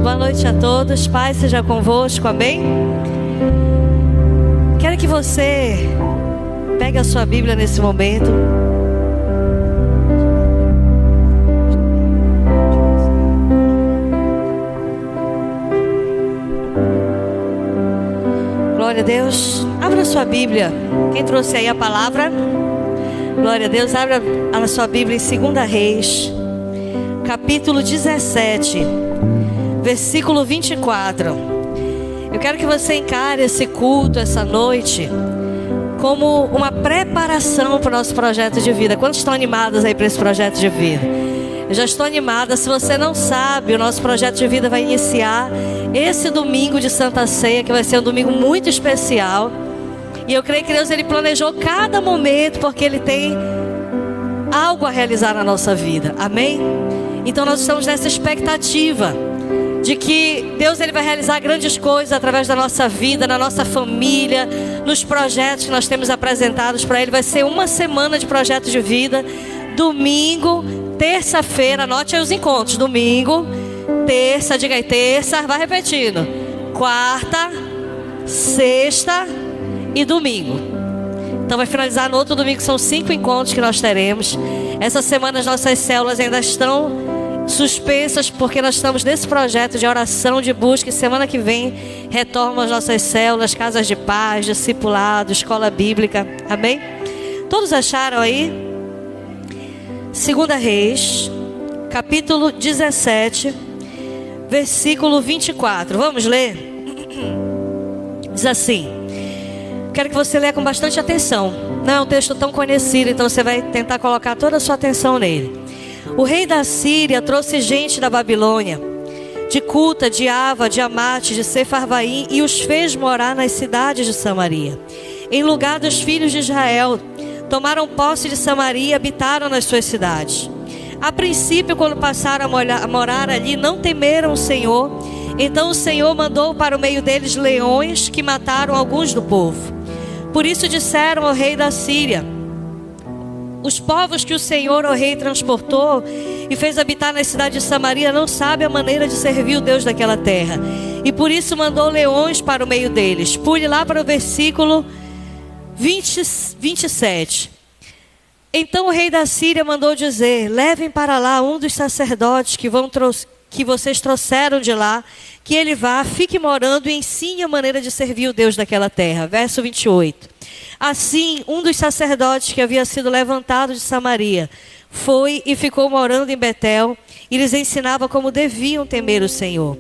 Boa noite a todos. Paz seja convosco, amém? Quero que você pegue a sua Bíblia nesse momento. Glória a Deus. Abra a sua Bíblia. Quem trouxe aí a palavra? Glória a Deus. Abra a sua Bíblia em 2 Reis, capítulo 17, versículo 24. Eu quero que você encare esse culto, essa noite, como uma preparação para o nosso projeto de vida. Quantos estão animados aí para esse projeto de vida? Eu já estou animada. Se você não sabe, o nosso projeto de vida vai iniciar esse domingo de Santa Ceia, que vai ser um domingo muito especial. E eu creio que Deus, Ele planejou cada momento, porque Ele tem algo a realizar na nossa vida. Amém? Então nós estamos nessa expectativa de que Deus, Ele vai realizar grandes coisas através da nossa vida, na nossa família, nos projetos que nós temos apresentados para Ele. Vai ser uma semana de projeto de vida. Domingo, terça-feira, anote aí os encontros. Domingo, terça, diga aí, terça, vai repetindo. Quarta, sexta e domingo. Então vai finalizar no outro domingo. São 5 encontros que nós teremos. Essa semana as nossas células ainda estão suspensas, porque nós estamos nesse projeto de oração, de busca. E semana que vem retornam as nossas células, casas de paz, discipulado, escola bíblica. Amém? Todos acharam aí? 2 Reis, capítulo 17, versículo 24. Vamos ler? Diz assim. Quero que você leia com bastante atenção. Não é um texto tão conhecido, então você vai tentar colocar toda a sua atenção nele. O rei da Síria trouxe gente da Babilônia, de Cuta, de Ava, de Amate, de Sefarvaim, e os fez morar nas cidades de Samaria. Em lugar dos filhos de Israel, tomaram posse de Samaria e habitaram nas suas cidades. A princípio, quando passaram a morar ali, não temeram o Senhor. Então o Senhor mandou para o meio deles leões, que mataram alguns do povo. Por isso disseram ao rei da Síria: os povos que o Senhor, o rei, transportou e fez habitar na cidade de Samaria não sabem a maneira de servir o Deus daquela terra. E por isso mandou leões para o meio deles. Pule lá para o versículo 27. Então o rei da Síria mandou dizer: levem para lá um dos sacerdotes que vocês trouxeram de lá, que ele vá, fique morando e ensine a maneira de servir o Deus daquela terra. Verso 28. Assim, um dos sacerdotes que havia sido levantado de Samaria foi e ficou morando em Betel, e lhes ensinava como deviam temer o Senhor.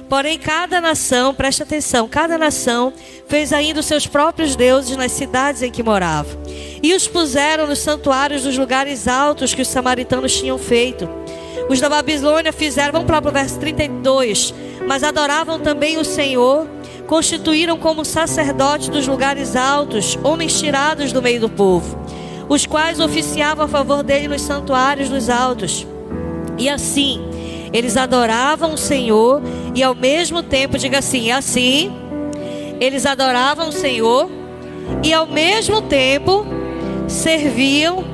Porém, cada nação, preste atenção, cada nação fez ainda os seus próprios deuses nas cidades em que morava, e os puseram nos santuários dos lugares altos que os samaritanos tinham feito. Os da Babilônia fizeram, vamos para o verso 32, mas adoravam também o Senhor, constituíram como sacerdotes dos lugares altos, homens tirados do meio do povo, os quais oficiavam a favor dele nos santuários dos altos. E assim, eles adoravam o Senhor e ao mesmo tempo, diga assim, assim, eles adoravam o Senhor e ao mesmo tempo serviam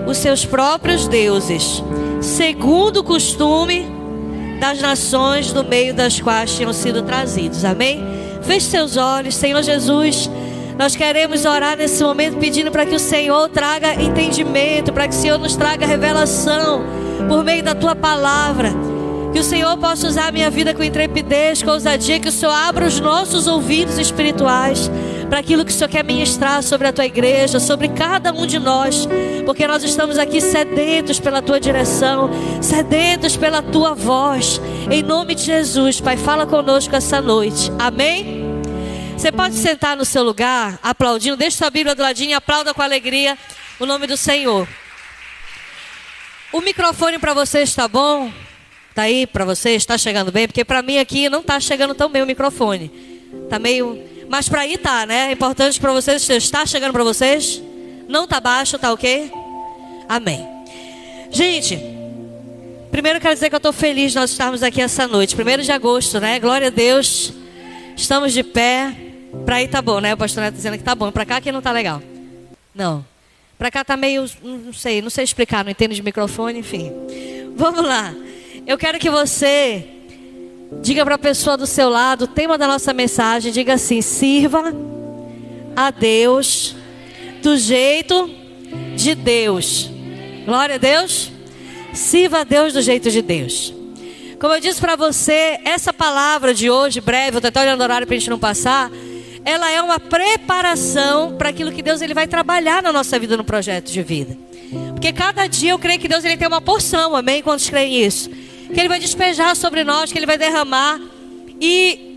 os seus próprios deuses, segundo o costume das nações do meio das quais tinham sido trazidos. Amém? Feche seus olhos. Senhor Jesus, nós queremos orar nesse momento pedindo para que o Senhor traga entendimento, para que o Senhor nos traga revelação por meio da Tua palavra. Que o Senhor possa usar a minha vida com intrepidez, com ousadia, que o Senhor abra os nossos ouvidos espirituais para aquilo que o Senhor quer ministrar sobre a Tua igreja, sobre cada um de nós, porque nós estamos aqui sedentos pela Tua direção, sedentos pela Tua voz. Em nome de Jesus, Pai, fala conosco essa noite. Amém? Você pode sentar no seu lugar, aplaudindo. Deixa sua Bíblia do ladinho e aplauda com alegria o nome do Senhor. O microfone para vocês está bom? Está aí para vocês? Está chegando bem? Porque para mim aqui não está chegando tão bem o microfone. Está meio... Mas para aí tá, né? É importante para vocês. Está chegando para vocês? Não está baixo, tá ok? Amém. Gente, primeiro eu quero dizer que eu estou feliz de nós estarmos aqui essa noite. 1º de agosto, né? Glória a Deus. Estamos de pé. Para aí tá bom, né? O pastor Neto dizendo que tá bom. Para cá que não tá legal. Não. Para cá tá meio... Não sei explicar. Não entendo de microfone, enfim. Vamos lá. Eu quero que você Diga para a pessoa do seu lado, o tema da nossa mensagem, diga assim: sirva a Deus do jeito de Deus. Glória a Deus. Sirva a Deus do jeito de Deus. Como eu disse para você, essa palavra de hoje, breve, eu estou até olhando o horário para a gente não passar, ela é uma preparação para aquilo que Deus ele vai trabalhar na nossa vida, no projeto de vida. Porque cada dia eu creio que Deus ele tem uma porção, amém? Quantos creem isso? Que Ele vai despejar sobre nós, que Ele vai derramar. E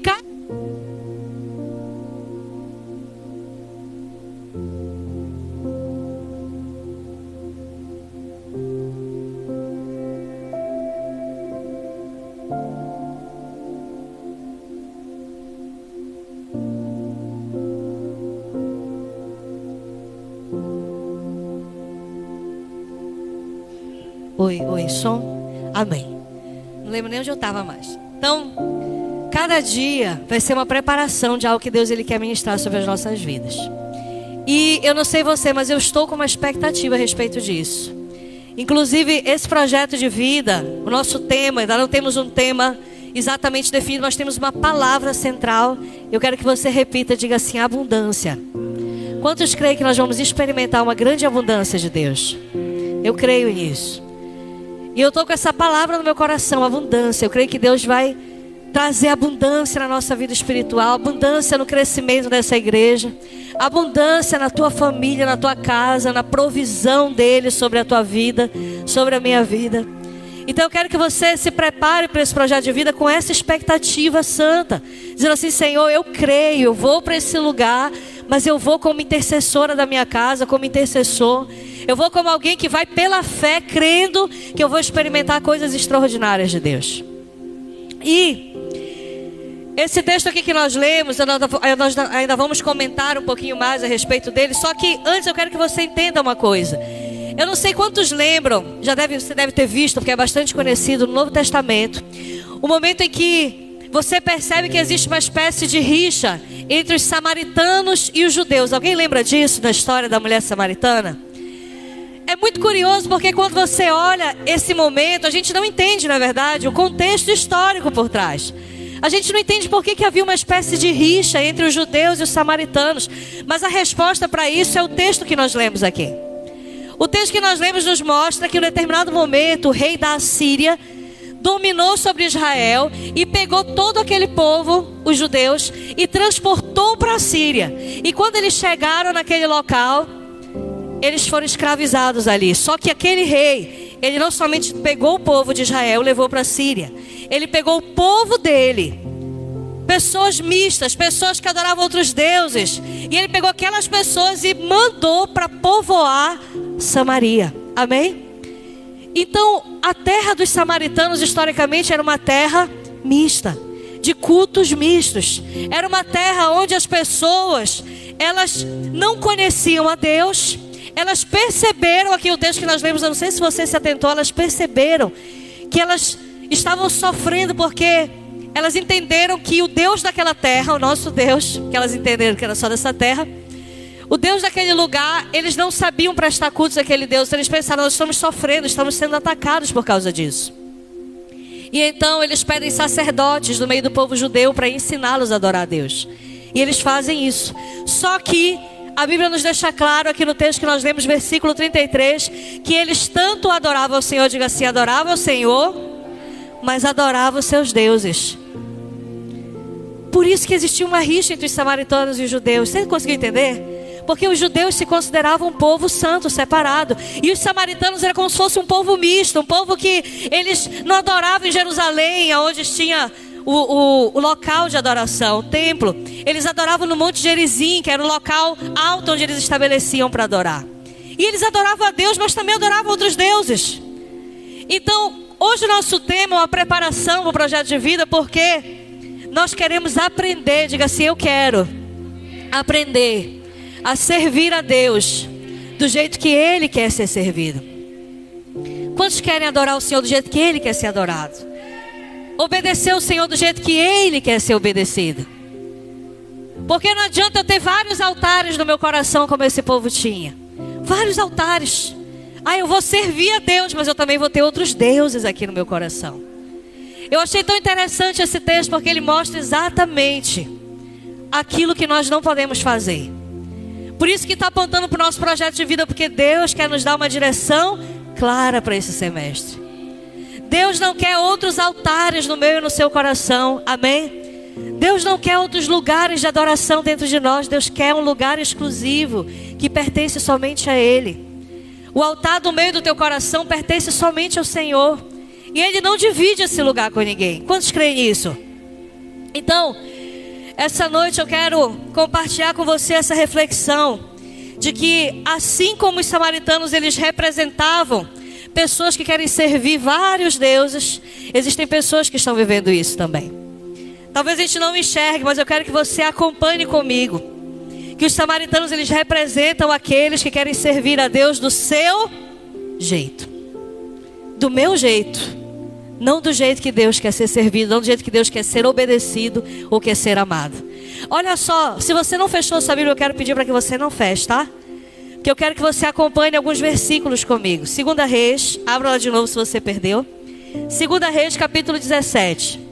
Oi, som? Amém. Não lembro nem onde eu estava mais. Então, cada dia vai ser uma preparação de algo que Deus ele quer ministrar sobre as nossas vidas. E eu não sei você, mas eu estou com uma expectativa a respeito disso. Inclusive, esse projeto de vida, o nosso tema, ainda não temos um tema exatamente definido, mas temos uma palavra central. Eu quero que você repita, diga assim: abundância. Quantos creem que nós vamos experimentar uma grande abundância de Deus? Eu creio nisso. E eu estou com essa palavra no meu coração, abundância. Eu creio que Deus vai trazer abundância na nossa vida espiritual, abundância no crescimento dessa igreja, abundância na tua família, na tua casa, na provisão dele sobre a tua vida, sobre a minha vida. Então eu quero que você se prepare para esse projeto de vida com essa expectativa santa, dizendo assim: Senhor, eu creio, eu vou para esse lugar, mas eu vou como intercessora da minha casa, como intercessor. Eu vou como alguém que vai pela fé, crendo que eu vou experimentar coisas extraordinárias de Deus. E esse texto aqui que nós lemos, nós ainda vamos comentar um pouquinho mais a respeito dele. Só que antes eu quero que você entenda uma coisa. Eu não sei quantos lembram, você deve ter visto, porque é bastante conhecido no Novo Testamento, o momento em que você percebe que existe uma espécie de rixa entre os samaritanos e os judeus. Alguém lembra disso, na história da mulher samaritana? É muito curioso porque quando você olha esse momento, a gente não entende, na verdade, o contexto histórico por trás. A gente não entende por que havia uma espécie de rixa entre os judeus e os samaritanos. Mas a resposta para isso é o texto que nós lemos aqui. O texto que nós lemos nos mostra que em um determinado momento o rei da Assíria dominou sobre Israel e pegou todo aquele povo, os judeus, e transportou para a Síria. E quando eles chegaram naquele local, eles foram escravizados ali. Só que aquele rei, ele não somente pegou o povo de Israel e levou para a Síria. Ele pegou o povo dele, pessoas mistas, pessoas que adoravam outros deuses. E ele pegou aquelas pessoas e mandou para povoar Samaria. Amém? Então, a terra dos samaritanos, historicamente, era uma terra mista, de cultos mistos. Era uma terra onde as pessoas, elas não conheciam a Deus. Elas perceberam, aqui o texto que nós lemos, eu não sei se você se atentou, elas perceberam que elas estavam sofrendo porque elas entenderam que o Deus daquela terra, o nosso Deus, que elas entenderam que era só dessa terra, o Deus daquele lugar, eles não sabiam prestar cultos àquele Deus. Eles pensaram: nós estamos sofrendo, estamos sendo atacados por causa disso. E então eles pedem sacerdotes no meio do povo judeu para ensiná-los a adorar a Deus. E eles fazem isso. Só que a Bíblia nos deixa claro aqui no texto que nós lemos, versículo 33, que eles tanto adoravam o Senhor, diga assim, adoravam o Senhor, mas adoravam os seus deuses. Por isso que existia uma rixa entre os samaritanos e os judeus. Você conseguiu entender? Porque os judeus se consideravam um povo santo, separado. E os samaritanos eram como se fosse um povo misto. Um povo que eles não adoravam em Jerusalém, onde tinha o local de adoração, o templo. Eles adoravam no Monte Gerizim, que era o local alto onde eles estabeleciam para adorar. E eles adoravam a Deus, mas também adoravam outros deuses. Então, hoje o nosso tema é uma preparação para o projeto de vida, porque nós queremos aprender, diga assim, eu quero aprender a servir a Deus do jeito que Ele quer ser servido. Quantos querem adorar o Senhor do jeito que Ele quer ser adorado? Obedecer o Senhor do jeito que Ele quer ser obedecido. Porque não adianta eu ter vários altares no meu coração como esse povo tinha. Vários altares. Eu vou servir a Deus, mas eu também vou ter outros deuses aqui no meu coração. Eu achei tão interessante esse texto porque ele mostra exatamente aquilo que nós não podemos fazer. Por isso que está apontando para o nosso projeto de vida, porque Deus quer nos dar uma direção clara para esse semestre. Deus não quer outros altares no meu e no seu coração, amém? Deus não quer outros lugares de adoração dentro de nós. Deus quer um lugar exclusivo que pertence somente a Ele. O altar do meio do teu coração pertence somente ao Senhor, e Ele não divide esse lugar com ninguém. Quantos creem nisso? Então, essa noite eu quero compartilhar com você essa reflexão de que, assim como os samaritanos, eles representavam pessoas que querem servir vários deuses, existem pessoas que estão vivendo isso também. Talvez a gente não enxergue, mas eu quero que você acompanhe comigo, que os samaritanos, eles representam aqueles que querem servir a Deus do seu jeito, do meu jeito, não do jeito que Deus quer ser servido, não do jeito que Deus quer ser obedecido ou quer ser amado. Olha só, se você não fechou sua Bíblia, eu quero pedir para que você não feche, tá? Que eu quero que você acompanhe alguns versículos comigo. 2 Reis, abra lá de novo se você perdeu. 2 Reis, capítulo 17.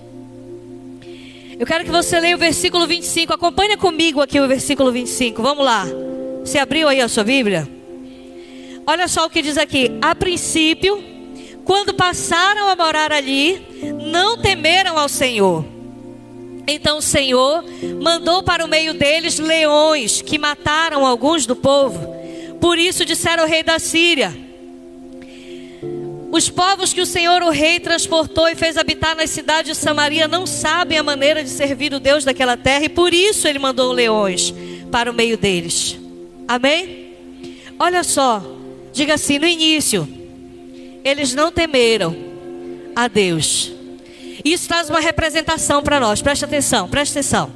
Eu quero que você leia o versículo 25. Acompanha comigo aqui o versículo 25. Vamos lá. Você abriu aí a sua Bíblia? Olha só o que diz aqui. A princípio, quando passaram a morar ali, não temeram ao Senhor. Então o Senhor mandou para o meio deles leões que mataram alguns do povo. Por isso disseram ao rei da Síria: os povos que o Senhor, o rei, transportou e fez habitar nas cidades de Samaria não sabem a maneira de servir o Deus daquela terra, e por isso ele mandou leões para o meio deles. Amém? Olha só, diga assim: no início, eles não temeram a Deus. Isso traz uma representação para nós, presta atenção, presta atenção.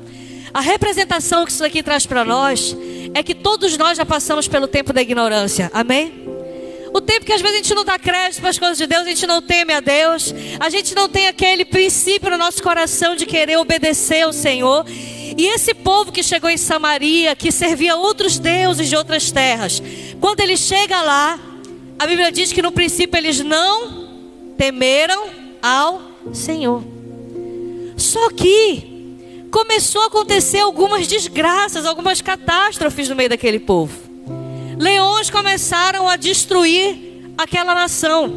A representação que isso aqui traz para nós é que todos nós já passamos pelo tempo da ignorância, amém? O tempo que às vezes a gente não dá crédito para as coisas de Deus, a gente não teme a Deus, a gente não tem aquele princípio no nosso coração de querer obedecer ao Senhor. E esse povo que chegou em Samaria, que servia outros deuses de outras terras, quando ele chega lá, a Bíblia diz que no princípio eles não temeram ao Senhor. Só que começou a acontecer algumas desgraças, algumas catástrofes no meio daquele povo. Leões começaram a destruir aquela nação.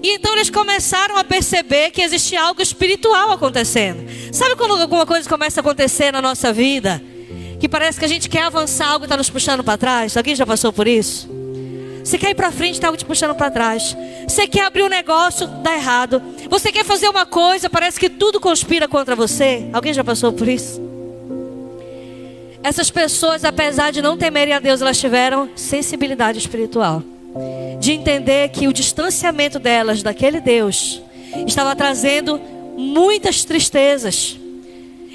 E então eles começaram a perceber que existia algo espiritual acontecendo. Sabe quando alguma coisa começa a acontecer na nossa vida, que parece que a gente quer avançar, algo está nos puxando para trás? Alguém já passou por isso? Você quer ir para frente, está algo te puxando para trás. Você quer abrir um negócio, dá errado. Você quer fazer uma coisa, parece que tudo conspira contra você. Alguém já passou por isso? Essas pessoas, apesar de não temerem a Deus, elas tiveram sensibilidade espiritual, de entender que o distanciamento delas daquele Deus estava trazendo muitas tristezas,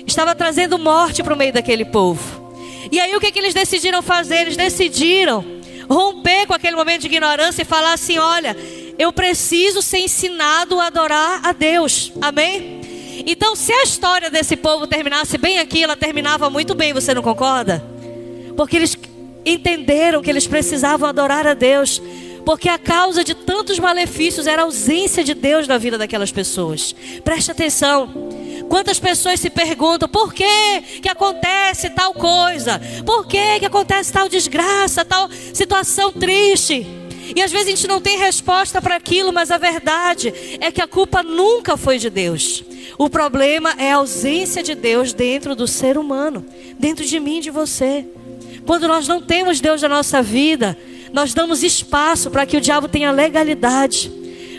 estava trazendo morte para o meio daquele povo. E aí o que eles decidiram fazer? Eles decidiram romper com aquele momento de ignorância e falar assim: olha, eu preciso ser ensinado a adorar a Deus, amém? Então, se a história desse povo terminasse bem aqui, ela terminava muito bem, você não concorda? Porque eles entenderam que eles precisavam adorar a Deus, porque a causa de tantos malefícios era a ausência de Deus na vida daquelas pessoas. Preste atenção. Quantas pessoas se perguntam: por que acontece tal coisa? Por que acontece tal desgraça, tal situação triste? E às vezes a gente não tem resposta para aquilo, mas a verdade é que a culpa nunca foi de Deus. O problema é a ausência de Deus dentro do ser humano, dentro de mim e de você. Quando nós não temos Deus na nossa vida, nós damos espaço para que o diabo tenha legalidade,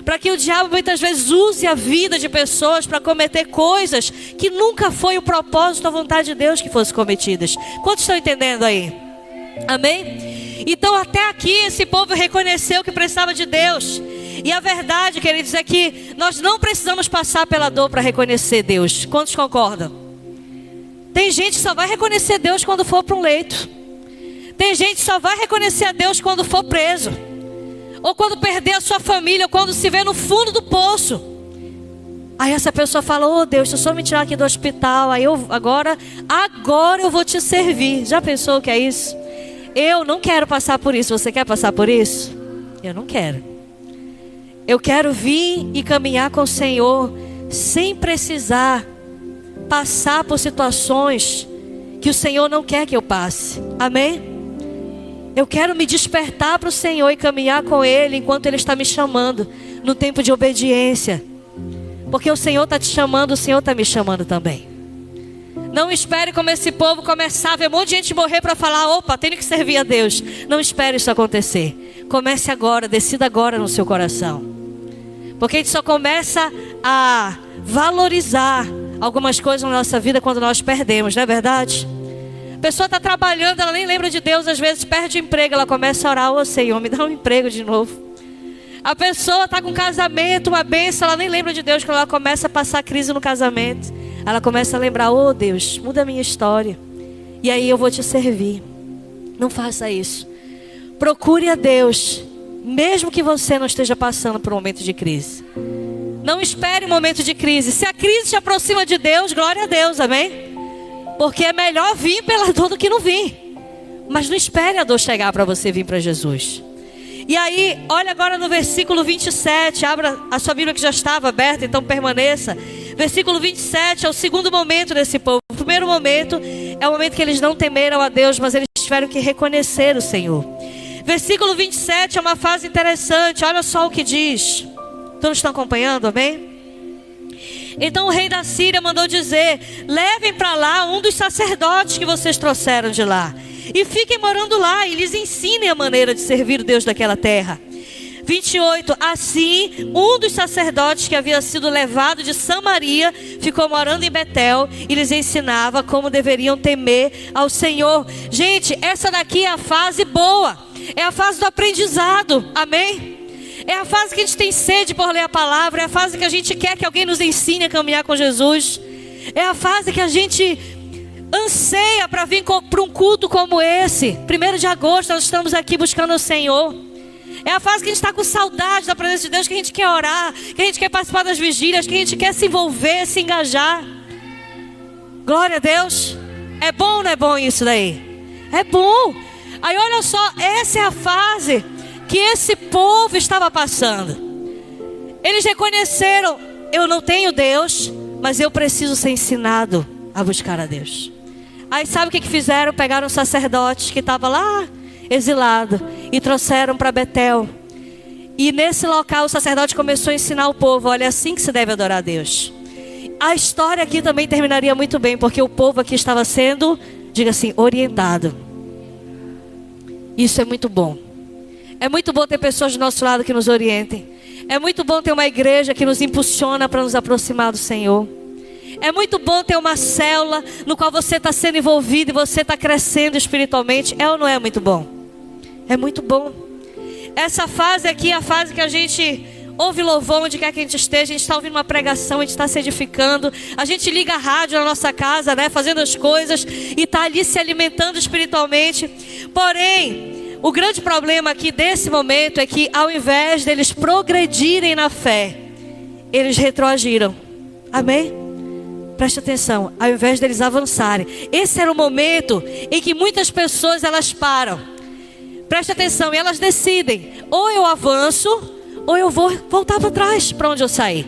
para que o diabo muitas vezes use a vida de pessoas para cometer coisas que nunca foi o propósito, a vontade de Deus que fossem cometidas. Quantos estão entendendo aí? Amém? Então até aqui esse povo reconheceu que precisava de Deus. E a verdade, queridos, é que nós não precisamos passar pela dor para reconhecer Deus. Quantos concordam? Tem gente que só vai reconhecer Deus quando for para um leito. Tem gente que só vai reconhecer a Deus quando for preso, ou quando perder a sua família, ou quando se vê no fundo do poço. Aí essa pessoa fala: oh Deus, se eu só me tirar aqui do hospital, aí agora eu vou te servir. Já pensou o que é isso? Eu não quero passar por isso. Você quer passar por isso? Eu não quero. Eu quero vir e caminhar com o Senhor sem precisar passar por situações que o Senhor não quer que eu passe. Amém? Eu quero me despertar para o Senhor e caminhar com Ele enquanto Ele está me chamando, no tempo de obediência. Porque o Senhor está te chamando, o Senhor está me chamando também. Não espere como esse povo começar a ver um monte de gente morrer para falar: opa, tenho que servir a Deus. Não espere isso acontecer. Comece agora, decida agora no seu coração. Porque a gente só começa a valorizar algumas coisas na nossa vida quando nós perdemos, não é verdade? A pessoa está trabalhando, ela nem lembra de Deus, às vezes perde o emprego, ela começa a orar: ô Senhor, me dá um emprego de novo. A pessoa está com um casamento, uma bênção, ela nem lembra de Deus. Quando ela começa a passar crise no casamento, ela começa a lembrar: ô Deus, muda a minha história, e aí eu vou te servir. Não faça isso. Procure a Deus, mesmo que você não esteja passando por um momento de crise. Não espere um momento de crise. Se a crise te aproxima de Deus, glória a Deus, amém? Porque é melhor vir pela dor do que não vir. Mas não espere a dor chegar para você vir para Jesus. E aí, olha agora no versículo 27. Abra a sua Bíblia, que já estava aberta, então permaneça. Versículo 27 é o segundo momento desse povo. O primeiro momento é o momento que eles não temeram a Deus, mas eles tiveram que reconhecer o Senhor. Versículo 27 é uma fase interessante. Olha só o que diz. Todos estão acompanhando, amém? Então o rei da Síria mandou dizer: levem para lá um dos sacerdotes que vocês trouxeram de lá, e fiquem morando lá, e lhes ensinem a maneira de servir o Deus daquela terra. 28. Assim, um dos sacerdotes que havia sido levado de Samaria ficou morando em Betel e lhes ensinava como deveriam temer ao Senhor. Gente, essa daqui é a fase boa, é a fase do aprendizado, amém? É a fase que a gente tem sede por ler a palavra, é a fase que a gente quer que alguém nos ensine a caminhar com Jesus, é a fase que a gente anseia para vir para um culto como esse. 1º de agosto nós estamos aqui buscando o Senhor. É a fase que a gente está com saudade da presença de Deus, que a gente quer orar, que a gente quer participar das vigílias, que a gente quer se envolver, se engajar. Glória a Deus. É bom ou não é bom isso daí? É bom. Aí olha só, essa é a fase que esse povo estava passando. Eles reconheceram: eu não tenho Deus, mas eu preciso ser ensinado a buscar a Deus. Aí sabe o que fizeram? Pegaram um sacerdote que estava lá exilado e trouxeram para Betel. E nesse local o sacerdote começou a ensinar o povo: olha, é assim que se deve adorar a Deus. A história aqui também terminaria muito bem, porque o povo aqui estava sendo, diga assim, orientado. Isso é muito bom. É muito bom ter pessoas do nosso lado que nos orientem. É muito bom ter uma igreja que nos impulsiona para nos aproximar do Senhor. É muito bom ter uma célula no qual você está sendo envolvido e você está crescendo espiritualmente. É ou não é muito bom? É muito bom. Essa fase aqui é a fase que a gente ouve louvor onde quer que a gente esteja. A gente está ouvindo uma pregação, a gente está se edificando. A gente liga a rádio na nossa casa, né, fazendo as coisas, e está ali se alimentando espiritualmente. Porém, o grande problema aqui desse momento é que, ao invés deles progredirem na fé, eles retroagiram. Amém? Preste atenção. Ao invés deles avançarem, esse era o momento em que muitas pessoas elas param. Preste atenção, e elas decidem: ou eu avanço, ou eu vou voltar para trás, para onde eu saí.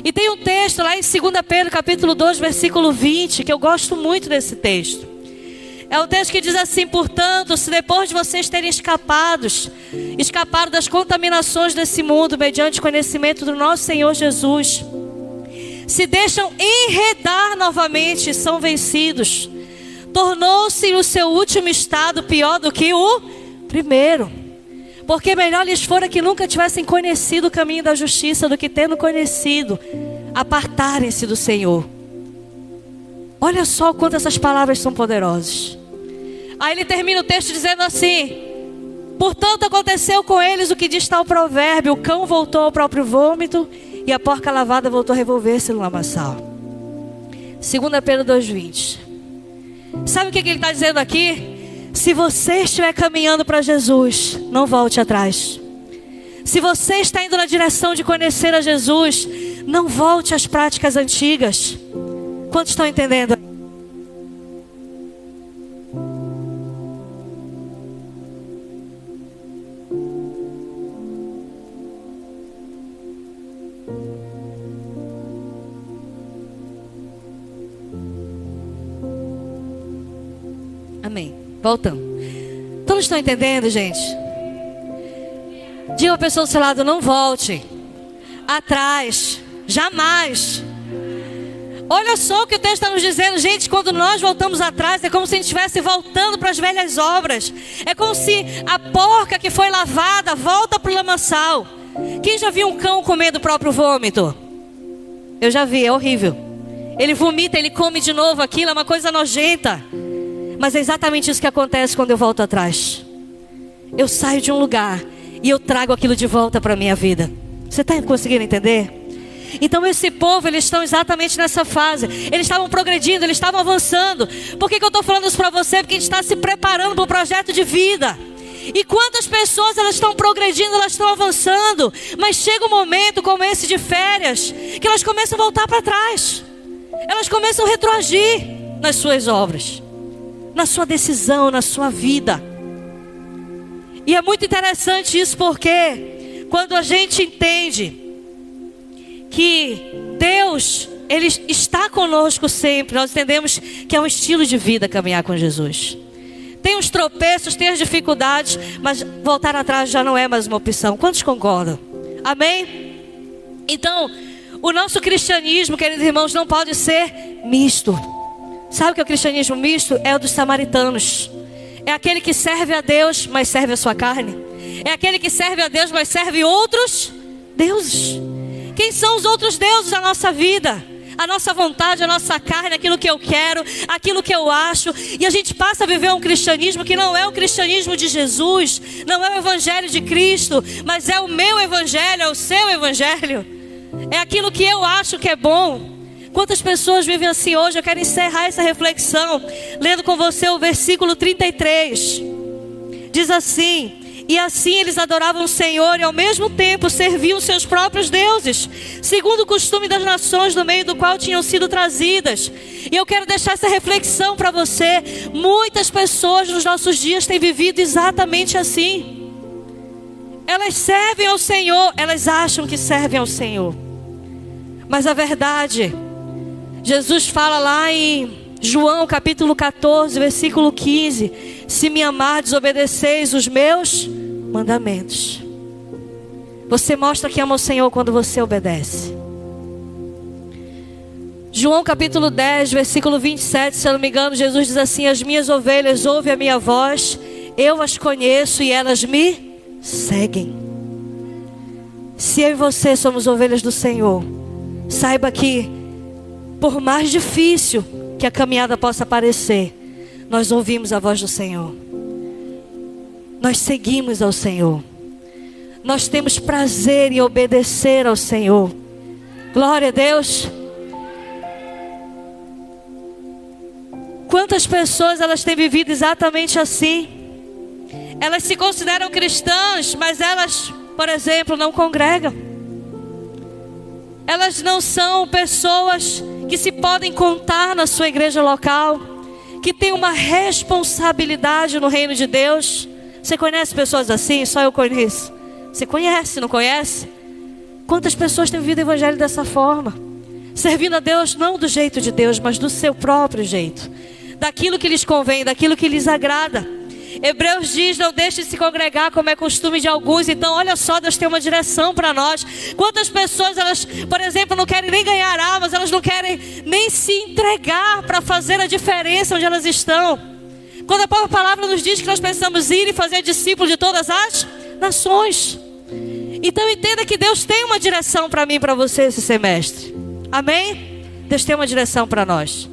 E tem um texto lá em 2 Pedro capítulo 2, versículo 20, que eu gosto muito desse texto. É um texto que diz assim: portanto, se depois de vocês terem escapado das contaminações desse mundo, mediante o conhecimento do nosso Senhor Jesus, se deixam enredar novamente e são vencidos, tornou-se o seu último estado pior do que o primeiro. Porque melhor lhes fora que nunca tivessem conhecido o caminho da justiça, do que tendo conhecido, apartarem-se do Senhor. Olha só quanto essas palavras são poderosas. Aí ele termina o texto dizendo assim: portanto aconteceu com eles o que diz tal provérbio: o cão voltou ao próprio vômito e a porca lavada voltou a revolver-se no lamaçal. 2 Pedro 2,20. Sabe o que ele está dizendo aqui? Se você estiver caminhando para Jesus, não volte atrás. Se você está indo na direção de conhecer a Jesus, não volte às práticas antigas. Quantos estão entendendo? Amém. Voltando. Todos estão entendendo, gente? Diga a pessoa do seu lado, não volte atrás. Jamais. Olha só o que o texto está nos dizendo, gente. Quando nós voltamos atrás, é como se a gente estivesse voltando para as velhas obras. É como se a porca que foi lavada volta para o lamaçal. Quem já viu um cão comendo o próprio vômito? Eu já vi, é horrível. Ele vomita, ele come de novo aquilo, é uma coisa nojenta. Mas é exatamente isso que acontece quando eu volto atrás. Eu saio de um lugar e eu trago aquilo de volta para a minha vida. Você está conseguindo entender? Então esse povo, eles estão exatamente nessa fase. Eles estavam progredindo, eles estavam avançando. Por que eu estou falando isso para você? Porque a gente está se preparando para um projeto de vida. E quantas pessoas elas estão progredindo, elas estão avançando. Mas chega um momento como esse de férias, que elas começam a voltar para trás. Elas começam a retroagir nas suas obras, na sua decisão, na sua vida. E é muito interessante isso, porque quando a gente entende que Deus, Ele está conosco sempre, nós entendemos que é um estilo de vida caminhar com Jesus. Tem os tropeços, tem as dificuldades, mas voltar atrás já não é mais uma opção. Quantos concordam? Amém? Então, o nosso cristianismo, queridos irmãos, não pode ser misto. Sabe o que é o cristianismo misto? É o dos samaritanos. É aquele que serve a Deus, mas serve a sua carne. É aquele que serve a Deus, mas serve outros deuses. Quem são os outros deuses da nossa vida? A nossa vontade, a nossa carne, aquilo que eu quero, aquilo que eu acho. E a gente passa a viver um cristianismo que não é o cristianismo de Jesus, não é o evangelho de Cristo, mas é o meu evangelho, é o seu evangelho. É aquilo que eu acho que é bom. Quantas pessoas vivem assim hoje? Eu quero encerrar essa reflexão lendo com você o versículo 33. Diz assim: e assim eles adoravam o Senhor e ao mesmo tempo serviam seus próprios deuses, segundo o costume das nações no meio do qual tinham sido trazidas. E eu quero deixar essa reflexão para você. Muitas pessoas nos nossos dias têm vivido exatamente assim. Elas servem ao Senhor, elas acham que servem ao Senhor, mas a verdade, Jesus fala lá em João capítulo 14, versículo 15: se me amardes, obedeceis os meus mandamentos. Você mostra que ama o Senhor quando você obedece. João capítulo 10, versículo 27, se eu não me engano, Jesus diz assim: as minhas ovelhas ouvem a minha voz, eu as conheço e elas me seguem. Se eu e você somos ovelhas do Senhor, saiba que por mais difícil que a caminhada possa parecer, nós ouvimos a voz do Senhor. Nós seguimos ao Senhor. Nós temos prazer em obedecer ao Senhor. Glória a Deus. Quantas pessoas elas têm vivido exatamente assim? Elas se consideram cristãs, mas elas, por exemplo, não congregam. Elas não são pessoas que se podem contar na sua igreja local, que tem uma responsabilidade no reino de Deus. Você conhece pessoas assim? Só eu conheço. Você conhece, não conhece? Quantas pessoas têm vivido o evangelho dessa forma? Servindo a Deus não do jeito de Deus, mas do seu próprio jeito, daquilo que lhes convém, daquilo que lhes agrada. Hebreus diz: não deixe de se congregar como é costume de alguns. Então olha só, Deus tem uma direção para nós. Quantas pessoas, elas, por exemplo, não querem nem ganhar almas, elas não querem nem se entregar para fazer a diferença onde elas estão. Quando a própria palavra nos diz que nós precisamos ir e fazer discípulos de todas as nações. Então entenda que Deus tem uma direção para mim e para você esse semestre. Amém? Deus tem uma direção para nós,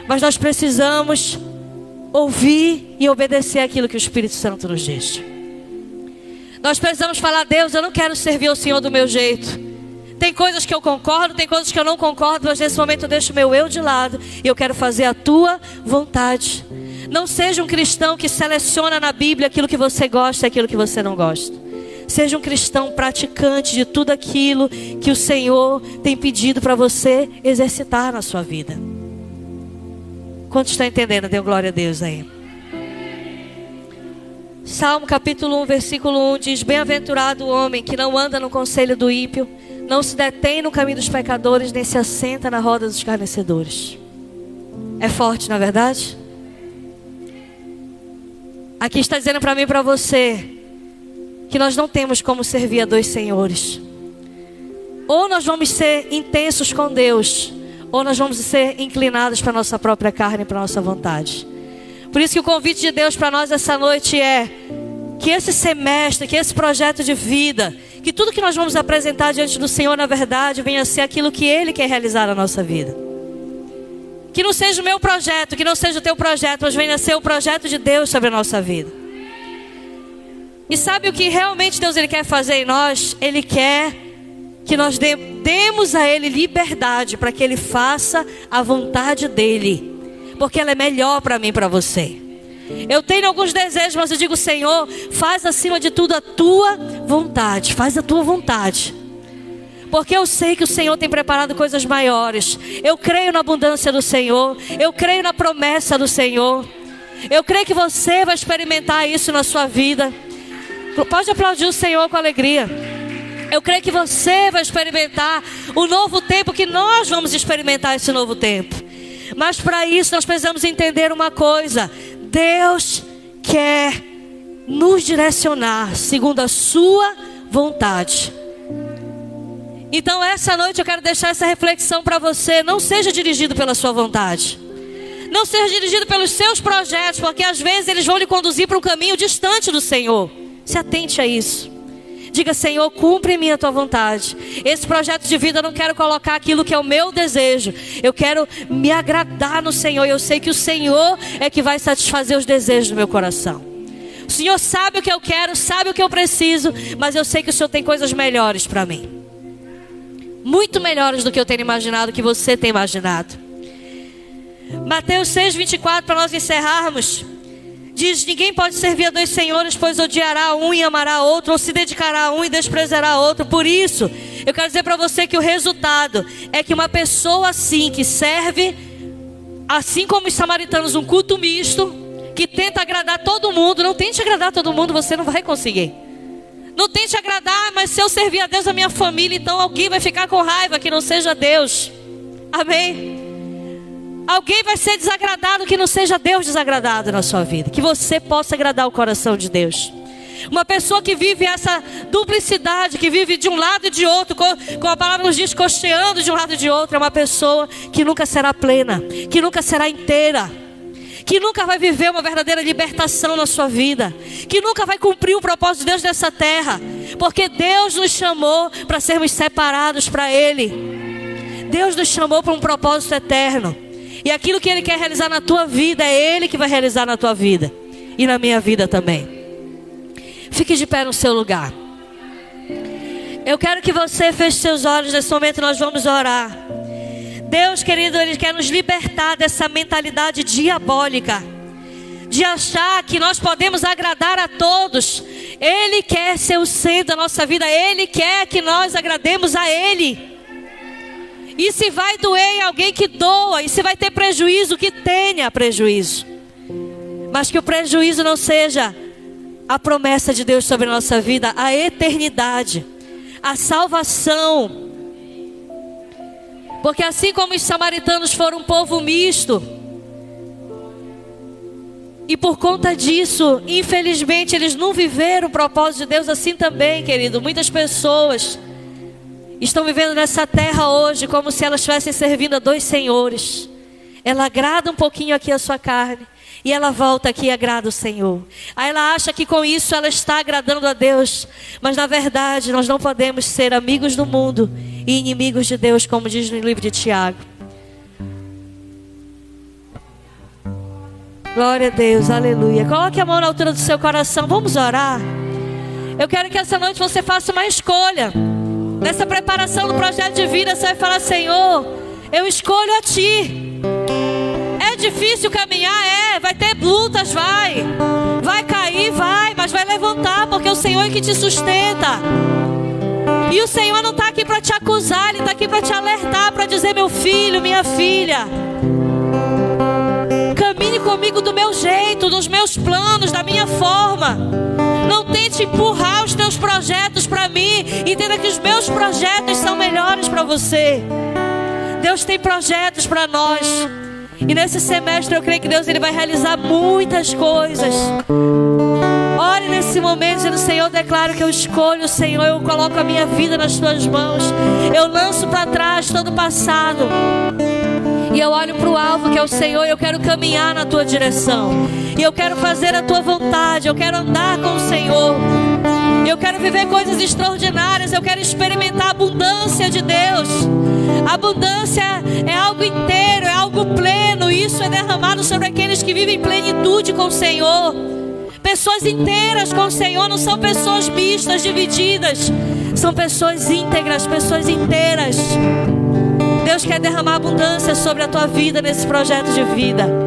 mas nós precisamos ouvir e obedecer aquilo que o Espírito Santo nos diz. Nós precisamos falar: Deus, eu não quero servir ao Senhor do meu jeito. Tem coisas que eu concordo, tem coisas que eu não concordo, mas nesse momento eu deixo o meu eu de lado e eu quero fazer a tua vontade. Não seja um cristão que seleciona na Bíblia aquilo que você gosta e aquilo que você não gosta. Seja um cristão praticante de tudo aquilo que o Senhor tem pedido para você exercitar na sua vida. Quantos estão entendendo? Dê glória a Deus aí. Salmo capítulo 1, versículo 1 diz: bem-aventurado o homem que não anda no conselho do ímpio, não se detém no caminho dos pecadores, nem se assenta na roda dos escarnecedores. É forte, não é verdade? Aqui está dizendo para mim e para você que nós não temos como servir a dois senhores. Ou nós vamos ser intensos com Deus, ou nós vamos ser inclinados para a nossa própria carne e para a nossa vontade. Por isso que o convite de Deus para nós essa noite é que esse semestre, que esse projeto de vida, que tudo que nós vamos apresentar diante do Senhor, na verdade, venha a ser aquilo que Ele quer realizar na nossa vida. Que não seja o meu projeto, que não seja o teu projeto, mas venha a ser o projeto de Deus sobre a nossa vida. E sabe o que realmente Deus Ele quer fazer em nós? Ele quer que nós demos a Ele liberdade para que Ele faça a vontade dEle. Porque ela é melhor para mim e para você. Eu tenho alguns desejos, mas eu digo: Senhor, faz acima de tudo a tua vontade. Faz a tua vontade. Porque eu sei que o Senhor tem preparado coisas maiores. Eu creio na abundância do Senhor. Eu creio na promessa do Senhor. Eu creio que você vai experimentar isso na sua vida. Pode aplaudir o Senhor com alegria. Eu creio que você vai experimentar o novo tempo, que nós vamos experimentar esse novo tempo. Mas para isso nós precisamos entender uma coisa: Deus quer nos direcionar segundo a sua vontade. Então essa noite eu quero deixar essa reflexão para você. Não seja dirigido pela sua vontade. Não seja dirigido pelos seus projetos, porque às vezes eles vão lhe conduzir para um caminho distante do Senhor. Se atente a isso. Diga: Senhor, cumpre em mim a tua vontade. Esse projeto de vida eu não quero colocar aquilo que é o meu desejo. Eu quero me agradar no Senhor. Eu sei que o Senhor é que vai satisfazer os desejos do meu coração. O Senhor sabe o que eu quero, sabe o que eu preciso, mas eu sei que o Senhor tem coisas melhores para mim. Muito melhores do que eu tenho imaginado, que você tem imaginado. Mateus 6:24, para nós encerrarmos. Diz: ninguém pode servir a dois senhores, pois odiará um e amará outro, ou se dedicará a um e desprezará outro. Por isso, eu quero dizer para você que o resultado é que uma pessoa assim, que serve, assim como os samaritanos, um culto misto, que tenta agradar todo mundo. Não tente agradar todo mundo, você não vai conseguir. Não tente agradar: mas se eu servir a Deus, a minha família, então alguém vai ficar com raiva que não seja Deus. Amém? Alguém vai ser desagradado que não seja Deus desagradado na sua vida. Que você possa agradar o coração de Deus. Uma pessoa que vive essa duplicidade, que vive de um lado e de outro, como a palavra nos diz, costeando de um lado e de outro, é uma pessoa que nunca será plena, que nunca será inteira, que nunca vai viver uma verdadeira libertação na sua vida, que nunca vai cumprir o propósito de Deus nessa terra. Porque Deus nos chamou para sermos separados para Ele. Deus nos chamou para um propósito eterno. E aquilo que Ele quer realizar na tua vida, é Ele que vai realizar na tua vida. E na minha vida também. Fique de pé no seu lugar. Eu quero que você feche seus olhos. Nesse momento nós vamos orar. Deus querido, Ele quer nos libertar dessa mentalidade diabólica. De achar que nós podemos agradar a todos. Ele quer ser o centro da nossa vida. Ele quer que nós agrademos a Ele. E se vai doer em alguém, que doa. E se vai ter prejuízo, que tenha prejuízo. Mas que o prejuízo não seja a promessa de Deus sobre a nossa vida, a eternidade, a salvação. Porque assim como os samaritanos foram um povo misto, e por conta disso, infelizmente, eles não viveram o propósito de Deus, assim também, querido, muitas pessoas estão vivendo nessa terra hoje como se elas estivessem servindo a dois senhores. Ela agrada um pouquinho aqui a sua carne, e ela volta aqui e agrada o Senhor. Aí ela acha que com isso ela está agradando a Deus. Mas na verdade nós não podemos ser amigos do mundo e inimigos de Deus, como diz no livro de Tiago. Glória a Deus, aleluia. Coloque a mão na altura do seu coração, vamos orar. Eu quero que essa noite você faça uma escolha. Nessa preparação do projeto de vida, você vai falar: Senhor, eu escolho a Ti. É difícil caminhar, vai ter lutas, vai cair, mas vai levantar, porque o Senhor é que te sustenta. E o Senhor não está aqui para te acusar, Ele está aqui para te alertar, para dizer: meu filho, minha filha, caminhe comigo do meu jeito, dos meus planos, da minha forma. Não tente empurrar os teus projetos para mim. Entenda que os meus projetos são melhores para você. Deus tem projetos para nós. E nesse semestre eu creio que Deus Ele vai realizar muitas coisas. nesse momento, dizendo: Senhor, eu declaro que eu escolho, Senhor, eu coloco a minha vida nas tuas mãos. Eu lanço para trás todo o passado. E eu olho para o alvo, que é o Senhor. Eu quero caminhar na tua direção. E eu quero fazer a tua vontade. Eu quero andar com o Senhor. Eu quero viver coisas extraordinárias. Eu quero experimentar a abundância de Deus. A abundância é algo inteiro, é algo pleno. Isso é derramado sobre aqueles que vivem em plenitude com o Senhor. Pessoas inteiras com o Senhor, não são pessoas mistas, divididas. São pessoas íntegras, pessoas inteiras. Deus quer derramar abundância sobre a tua vida nesse projeto de vida.